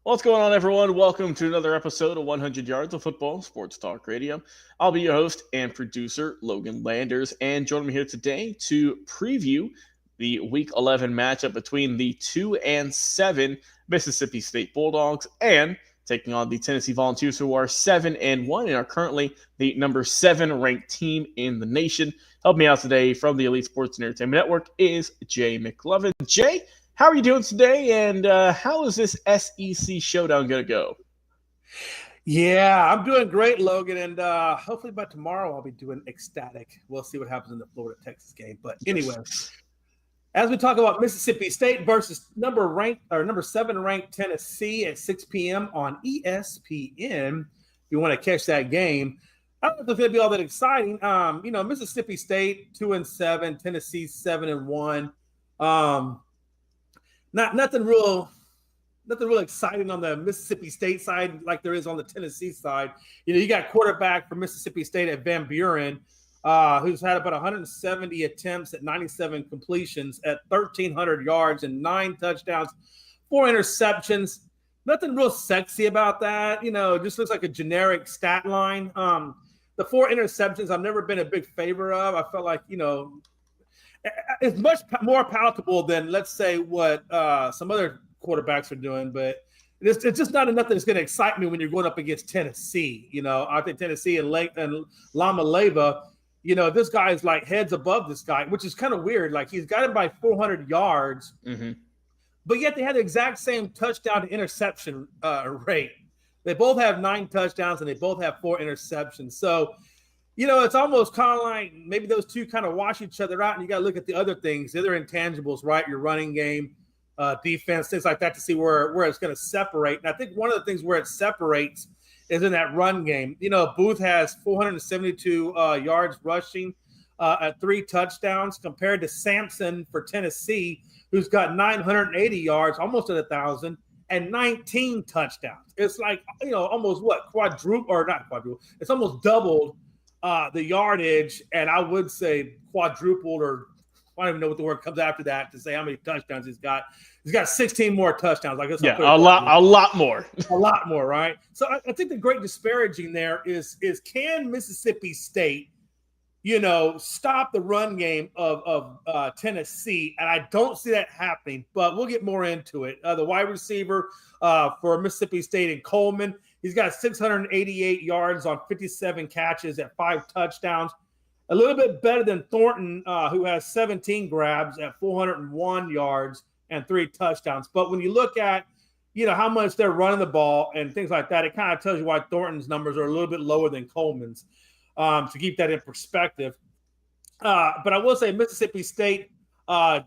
What's going on, everyone? Welcome to another episode of 100 Yards of Football Sports Talk Radio. I'll be your host and producer, Logan Landers, and joining me here today to preview the Week 11 matchup between the 2-7 Mississippi State Bulldogs and taking on the Tennessee Volunteers, who are 7-1 and are currently the number 7 ranked team in the nation. Helping me out today from the Elite Sports and Entertainment Network is Jay McLovin. Jay, how are you doing today, and how is this SEC showdown going to go? Yeah, I'm doing great, Logan, and hopefully by tomorrow I'll be doing ecstatic. We'll see what happens in the Florida-Texas game. But anyway, as we talk about Mississippi State versus number 7 ranked Tennessee at 6 p.m. on ESPN, if you want to catch that game, I don't know if it's going to be all that exciting. Mississippi State 2-7, Tennessee 7-1. Nothing real exciting on the Mississippi State side like there is on the Tennessee side. You got quarterback from Mississippi State at Van Buren, who's had about 170 attempts at 97 completions at 1,300 yards and 9 touchdowns, 4 interceptions. Nothing real sexy about that. Just looks like a generic stat line. The 4 interceptions I've never been a big favor of. I felt like, it's much more palatable than, let's say, what some other quarterbacks are doing, but it's just not enough that's going to excite me when you're going up against Tennessee. I think Tennessee and Lama Leva, this guy is like heads above this guy, which is kind of weird. Like, he's got him by 400 yards, but yet they had the exact same touchdown to interception rate. They both have 9 touchdowns and they both have 4 interceptions. So, it's almost kind of like maybe those two kind of wash each other out, and you got to look at the other things, the other intangibles, right? Your running game, defense, things like that, to see where it's going to separate. And I think one of the things where it separates is in that run game. Booth has 472 yards rushing at 3 touchdowns compared to Sampson for Tennessee, who's got 980 yards, almost at 1,000, and 19 touchdowns. It's like, almost quadruple, or not quadruple. It's almost doubled the yardage, and I would say quadrupled, or I don't even know what the word comes after that to say how many touchdowns he's got. He's got 16 more touchdowns. I guess a lot more. A lot more, right? So I think the great disparaging there is can Mississippi State, stop the run game of Tennessee? And I don't see that happening, but we'll get more into it. The wide receiver for Mississippi State in Coleman, he's got 688 yards on 57 catches at 5 touchdowns. A little bit better than Thornton, who has 17 grabs at 401 yards and 3 touchdowns. But when you look at, how much they're running the ball and things like that, it kind of tells you why Thornton's numbers are a little bit lower than Coleman's, to keep that in perspective. But I will say Mississippi State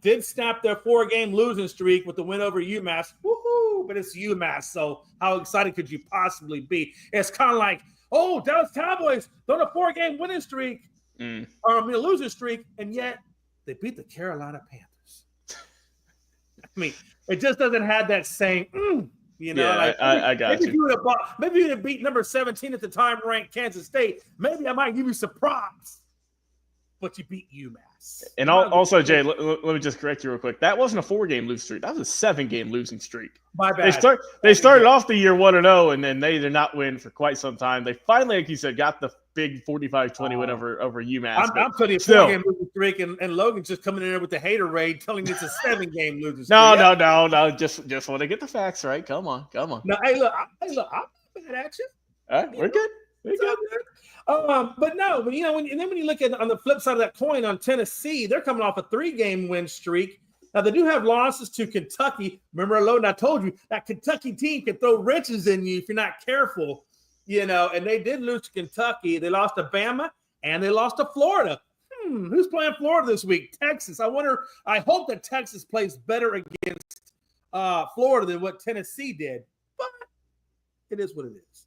did snap their 4-game losing streak with the win over UMass. Woohoo! But it's UMass, so how excited could you possibly be? It's kind of like, Dallas Cowboys, they're on a 4-game winning streak. Losing streak, and yet they beat the Carolina Panthers. I mean, it just doesn't have that same, I got you. Maybe you would have beat number 17 at the time ranked Kansas State. Maybe I might give you some props, but you beat UMass. And also, Jay, let me just correct you real quick. That wasn't a 4-game losing streak. That was a 7-game losing streak. My bad. They started off the year 1-0, and then they did not win for quite some time. They finally, like you said, got the big 45-20 win over UMass. I'm putting a 4-game losing streak, and Logan's just coming in there with the haterade, telling me it's a 7-game losing streak. No. Just want to get the facts right. Come on. No, hey, look, I'm not mad at you. All right, we're good. But no, when you look at on the flip side of that coin on Tennessee, they're coming off a 3-game win streak. Now they do have losses to Kentucky. Remember, Logan, I told you that Kentucky team can throw wrenches in you if you're not careful. And they did lose to Kentucky. They lost to Bama and they lost to Florida. Who's playing Florida this week? Texas. I hope that Texas plays better against Florida than what Tennessee did. But it is what it is.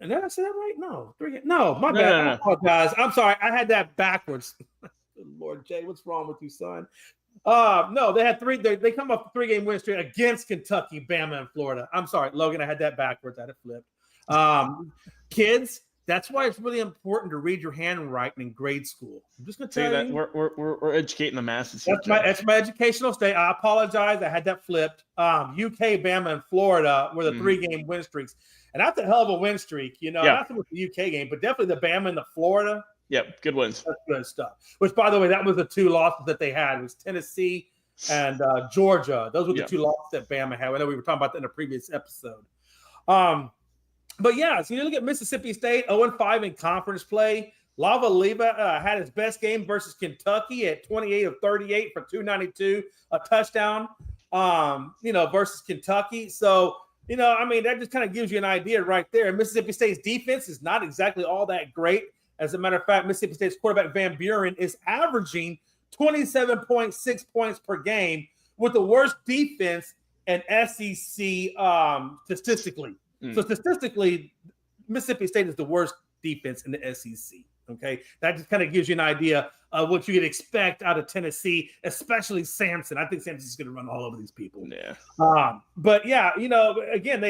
And did I say that right? No. My bad. No. Guys, I'm sorry. I had that backwards. Lord Jay, what's wrong with you, son? No, they had 3. They come off a 3-game win streak against Kentucky, Bama, and Florida. I'm sorry, Logan. I had that backwards. I had it flipped. Kids, That's why it's really important to read your handwriting in grade school. I'm just going to tell you. We're educating the masses. That's my educational state. I apologize. I had that flipped. UK, Bama, and Florida were the 3-game win streaks. And that's a hell of a win streak, not so much the UK game, but definitely the Bama and the Florida. Yep, good wins. That's good stuff. Which, by the way, that was the 2 losses that they had. It was Tennessee and Georgia. Those were the 2 losses that Bama had. I know we were talking about that in a previous episode. But yeah, so you look at Mississippi State, 0-5 in conference play. Lava had his best game versus Kentucky at 28 of 38 for 292, a touchdown, versus Kentucky. So, that just kind of gives you an idea right there. Mississippi State's defense is not exactly all that great. As a matter of fact, Mississippi State's quarterback Van Buren is averaging 27.6 points per game with the worst defense in SEC statistically. So statistically, Mississippi State is the worst defense in the SEC. Okay, that just kind of gives you an idea of what you could expect out of Tennessee, especially Samson. I think Samson's going to run all over these people. Yeah. But yeah, again,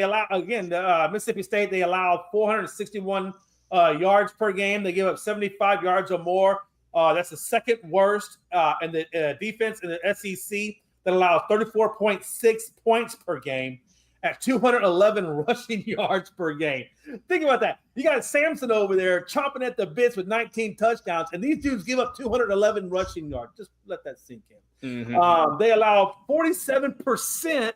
Mississippi State, they allow 461 yards per game. They give up 75 yards or more. That's the second worst in the defense in the SEC that allows 34.6 points per game at 211 rushing yards per game. Think about that. You got Samson over there chomping at the bits with 19 touchdowns, and these dudes give up 211 rushing yards. Just let that sink in. They allow 47%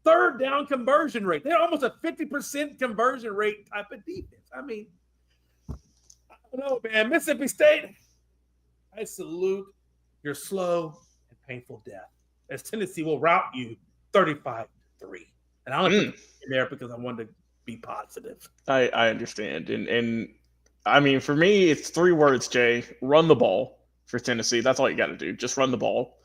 third down conversion rate. They're almost a 50% conversion rate type of defense. I mean, I don't know, man. Mississippi State, I salute your slow and painful death, as Tennessee will rout you 35-3. And I only put it in there because I wanted to be positive. I understand. And I mean, for me, it's 3 words, Jay. Run the ball for Tennessee. That's all you got to do. Just run the ball.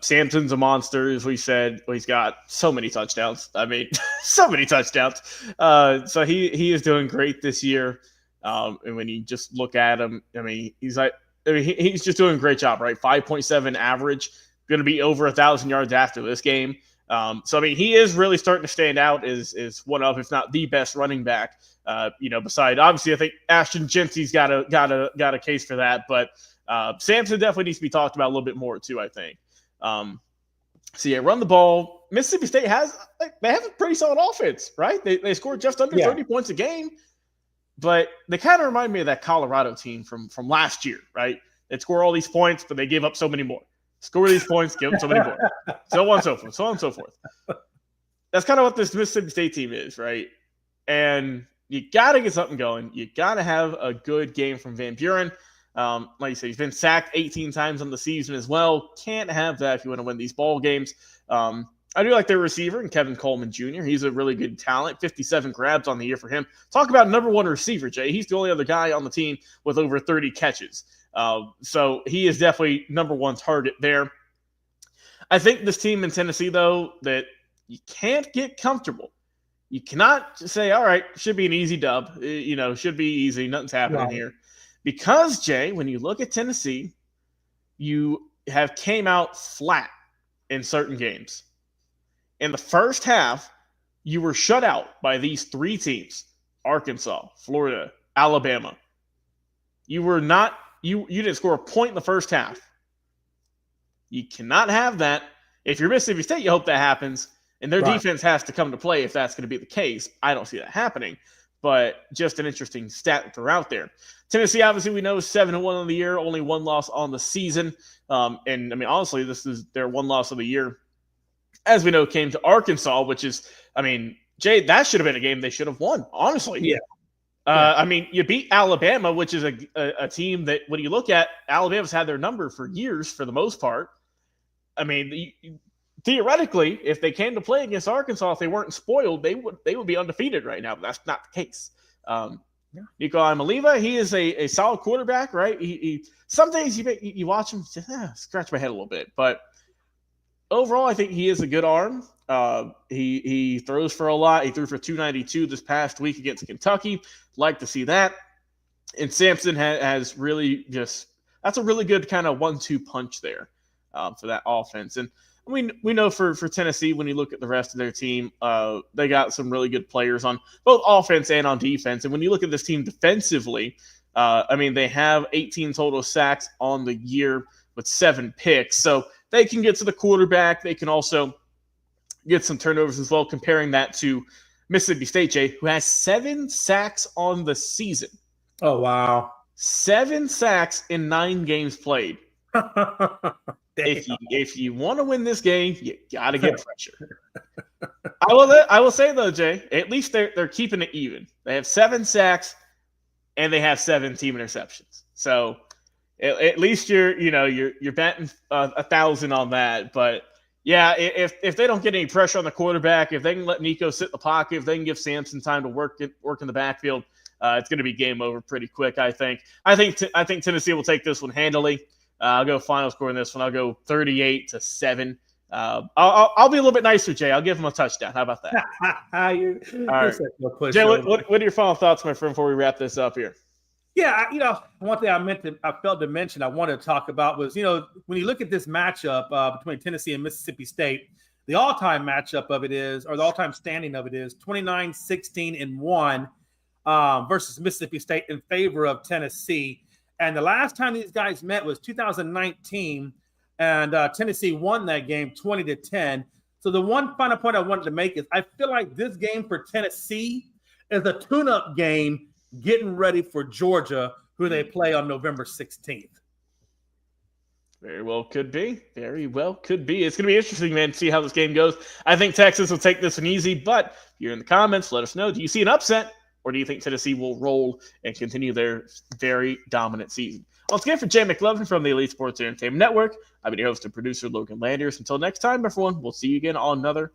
Samson's a monster, as we said. He's got so many touchdowns. I mean, so many touchdowns. So he is doing great this year. And when you just look at him, I mean, he's just doing a great job, right? 5.7 average. Going to be over 1,000 yards after this game. So I mean, he is really starting to stand out as one of, if not the best running back. Beside obviously, I think Ashton Jency's got a case for that, but Samson definitely needs to be talked about a little bit more too, I think. So yeah, run the ball. Mississippi State have a pretty solid offense, right? They scored just under 30 points a game, but they kind of remind me of that Colorado team from last year, right? They'd score all these points, but they give up so many more. Score these points, give them so many more. So on and so forth. That's kind of what this Mississippi State team is, right? And you got to get something going. You got to have a good game from Van Buren. Like you said, he's been sacked 18 times on the season as well. Can't have that if you want to win these ball games. I do like their receiver, and Kevin Coleman Jr. He's a really good talent. 57 grabs on the year for him. Talk about number 1 receiver, Jay. He's the only other guy on the team with over 30 catches. So he is definitely number 1 target there. I think this team in Tennessee, though, that you can't get comfortable. You cannot just say, all right, should be an easy dub. Should be easy. Nothing's happening here. Because, Jay, when you look at Tennessee, you have came out flat in certain games. In the first half, you were shut out by these 3 teams: Arkansas, Florida, Alabama. You were not you didn't score a point in the first half. You cannot have that. If you're Mississippi State, you hope that happens, and their defense has to come to play if that's going to be the case. I don't see that happening, but just an interesting stat to throw out there. Tennessee, obviously, we know 7-1 on the year, only 1 loss on the season. And I mean, honestly, this is their 1 loss of the year. As we know, came to Arkansas, which is, I mean, Jay, that should have been a game they should have won, honestly. Yeah. I mean, you beat Alabama, which is a team that, when you look at, Alabama's had their number for years for the most part. I mean, theoretically, if they came to play against Arkansas, if they weren't spoiled, they would be undefeated right now. But that's not the case. Nico Imaliva, he is a solid quarterback, right? He some days you watch him, scratch my head a little bit, but overall, I think he is a good arm. He throws for a lot. He threw for 292 this past week against Kentucky. Like to see that. And Samson has really that's a really good kind of 1-2 punch there for that offense. And I mean, we know for Tennessee, when you look at the rest of their team, they got some really good players on both offense and on defense. And when you look at this team defensively, I mean, they have 18 total sacks on the year with 7 picks. So they can get to the quarterback. They can also get some turnovers as well, comparing that to Mississippi State, Jay, who has 7 sacks on the season. Oh, wow. 7 sacks in 9 games played. If you want to win this game, you got to get pressure. I will say, though, Jay, at least they're keeping it even. They have 7 sacks, and they have 7 team interceptions. So at least you're batting 1,000 on that. But yeah, if they don't get any pressure on the quarterback, if they can let Nico sit in the pocket, if they can give Samson time to work in the backfield, it's going to be game over pretty quick. I think Tennessee will take this one handily. I'll go final score in this one. I'll go 38-7. I'll be a little bit nicer, Jay. I'll give him a touchdown. How about that? All right. Jay, what are your final thoughts, my friend, before we wrap this up here? Yeah, one thing I failed to mention I wanted to talk about was, when you look at this matchup between Tennessee and Mississippi State, the all-time matchup of it is, or the all-time standing of it is 29-16-1 versus Mississippi State in favor of Tennessee. And the last time these guys met was 2019, and Tennessee won that game 20-10. So the one final point I wanted to make is I feel like this game for Tennessee is a tune-up game getting ready for Georgia, who they play on November 16th. Very well could be. Very well could be. It's going to be interesting, man, to see how this game goes. I think Texas will take this one easy, but if you're in the comments, let us know. Do you see an upset? Or do you think Tennessee will roll and continue their very dominant season? Once again, for Jay McLovin from the Elite Sports Entertainment Network, I've been your host and producer, Logan Landers. Until next time, everyone, we'll see you again on another